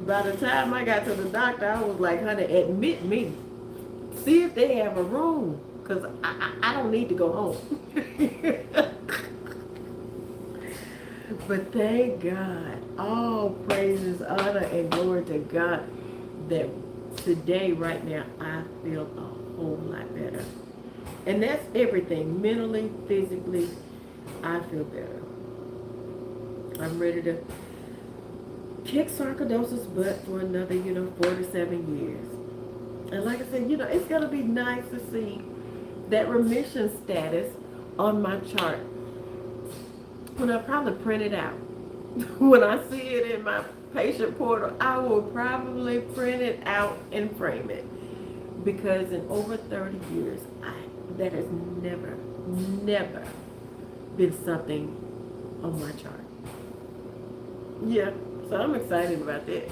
By the time I got to the doctor, I was like, honey, admit me. See if they have a room, because I don't need to go home. But thank God, all praises, honor, and glory to God, that today, right now, I feel a whole lot better. And that's everything. Mentally, physically, I feel better. I'm ready to kick sarcoidosis butt for another, 47 years. And like I said, it's going to be nice to see that remission status on my chart. When I probably print it out. When I see it in my patient portal, I will probably print it out and frame it. Because in over 30 years, that has never been something on my chart. Yeah, so I'm excited about that.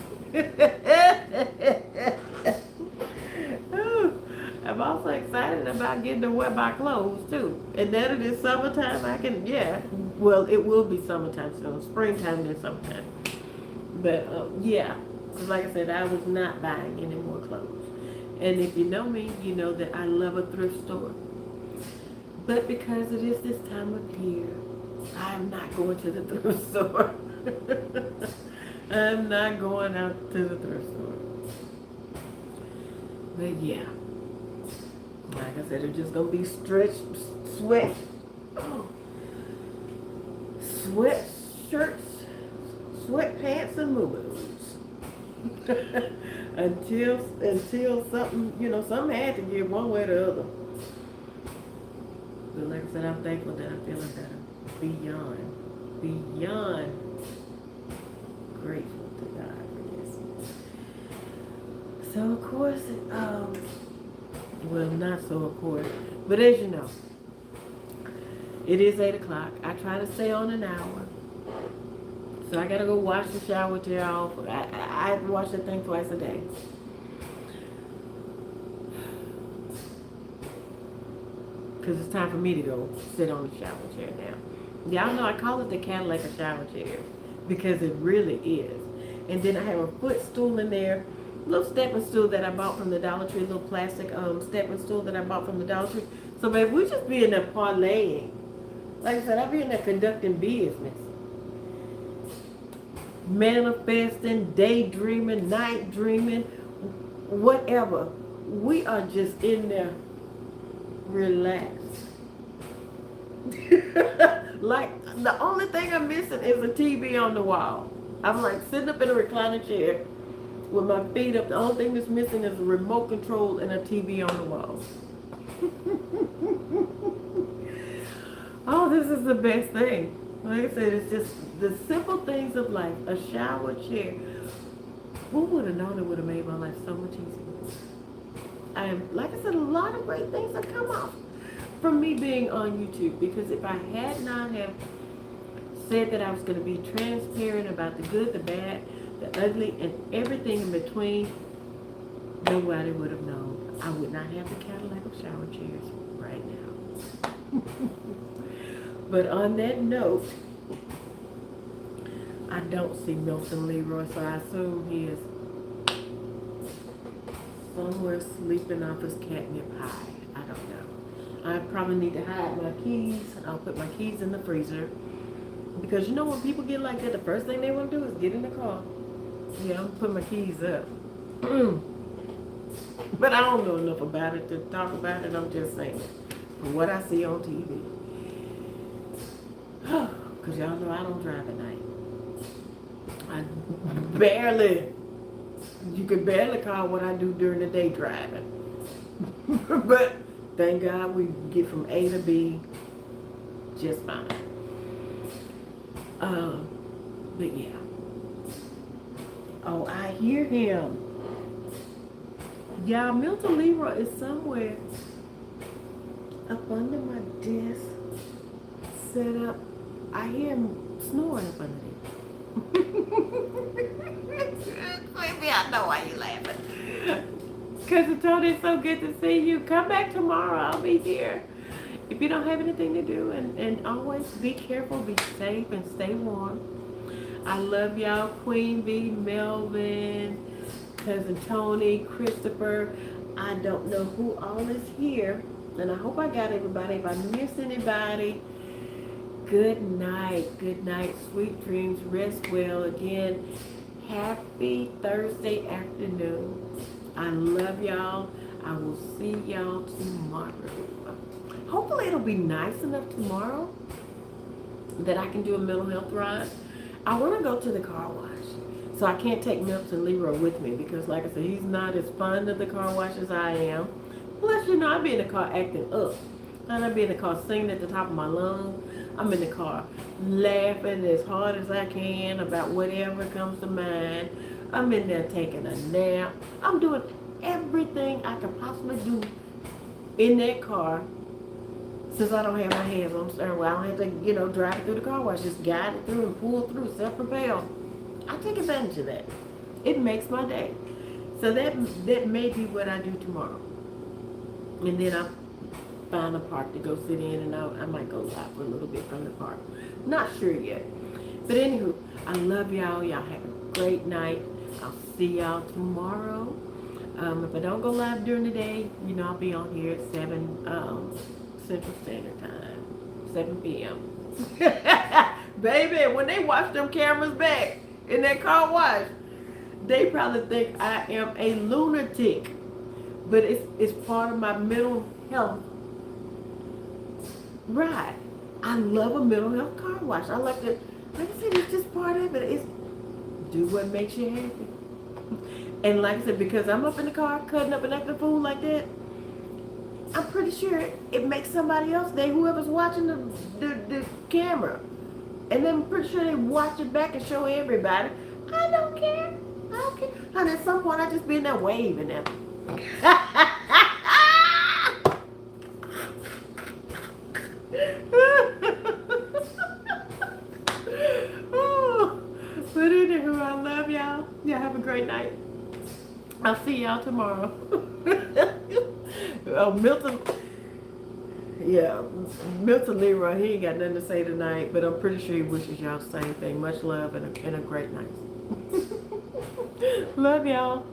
I'm also excited about getting to wear my clothes too. And that it is summertime, well, it will be summertime soon, springtime and summertime. But yeah, because like I said, I was not buying any more clothes. And if you know me, you know that I love a thrift store. But because it is this time of year, I'm not going to the thrift store. I'm not going out to the thrift store. But yeah, like I said, it's just going to be stretch, sweat. Oh. sweatshirts, sweatpants, and moo-moos. until something, something had to give one way or the other. But like I said, I'm thankful that I'm feeling better. Beyond grateful to God for this. So of course, well, not so of course, but as you know, it is 8 o'clock. I try to stay on an hour. So I gotta go wash the shower chair off. I wash that thing twice a day. Because it's time for me to go sit on the shower chair now. Y'all know I call it the Cadillac of shower chair. Because it really is. And then I have a footstool in there. Little stepping stool that I bought from the Dollar Tree. Little plastic stepping stool that I bought from the Dollar Tree. So baby, we just be in there parlaying. Like I said, I be in there conducting business. Manifesting, daydreaming, night dreaming, whatever. We are just in there relaxed. Like, the only thing I'm missing is a TV on the wall. I'm like sitting up in a recliner chair with my feet up. The only thing that's missing is a remote control and a TV on the wall. Oh, this is the best thing. Like I said, it's just the simple things of life. A shower chair. Who would have known it would have made my life so much easier? Like I said, a lot of great things have come off from me being on YouTube. Because if I had not have said that I was going to be transparent about the good, the bad, the ugly, and everything in between, nobody would have known. I would not have the Cadillac of shower chairs right now. But on that note, I don't see Milton Leroy, so I assume he is somewhere sleeping off his catnip high. I don't know. I probably need to hide my keys. I'll put my keys in the freezer. Because you know when people get like that, the first thing they want to do is get in the car. Yeah, I'm putting my keys up. But I don't know enough about it to talk about it. I'm just saying from what I see on TV. Because y'all know I don't drive at night. You can barely call what I do during the day driving. But thank God we get from A to B just fine. But yeah. Oh, I hear him. Y'all, Milton Leroy is somewhere up under my desk, set up. I hear him snoring up under there. Maybe I know why you laughing. Cousin Tony, it's so good to see you. Come back tomorrow. I'll be here. If you don't have anything to do, and always be careful, be safe, and stay warm. I love y'all. Queen Bee, Melvin, Cousin Tony, Christopher. I don't know who all is here. And I hope I got everybody. If I missed anybody, good night. Good night. Sweet dreams. Rest well. Again, happy Thursday afternoon. I love y'all. I will see y'all tomorrow. Hopefully it'll be nice enough tomorrow that I can do a mental health ride. I want to go to the car wash. So I can't take Milton Leroy with me because, like I said, he's not as fond of the car wash as I am. Plus, I'd be in the car acting up. And I'd be in the car singing at the top of my lungs. I'm in the car laughing as hard as I can about whatever comes to mind. I'm in there taking a nap. I'm doing everything I could possibly do in that car. Since I don't have my hands on steering wheel, I don't have to, drive it through the car wash. Just guide it through and pull through, self-propel. I take advantage of that. It makes my day. So that may be what I do tomorrow. And then I find a park to go sit in, and I might go live for a little bit from the park. Not sure yet. But anywho, I love y'all. Y'all have a great night. I'll see y'all tomorrow. If I don't go live during the day, I'll be on here at 7 Central Standard Time, 7 p.m. Baby, when they watch them cameras back in that car wash, they probably think I am a lunatic. But it's part of my mental health ride. I love a mental health car wash. I like to, like I said, it's just part of it. It's do what makes you happy. And like I said, because I'm up in the car cutting up and acting a fool like that, I'm pretty sure it makes somebody else day, whoever's watching the camera. And then I'm pretty sure they watch it back and show everybody. I don't care. I don't care. And at some point I just be in there waving at them. Oh, but anywho, I love y'all. Y'all have a great night. I'll see y'all tomorrow. Milton, yeah, Milton Leroy, he ain't got nothing to say tonight, but I'm pretty sure he wishes y'all the same thing. Much love and a great night. Love y'all.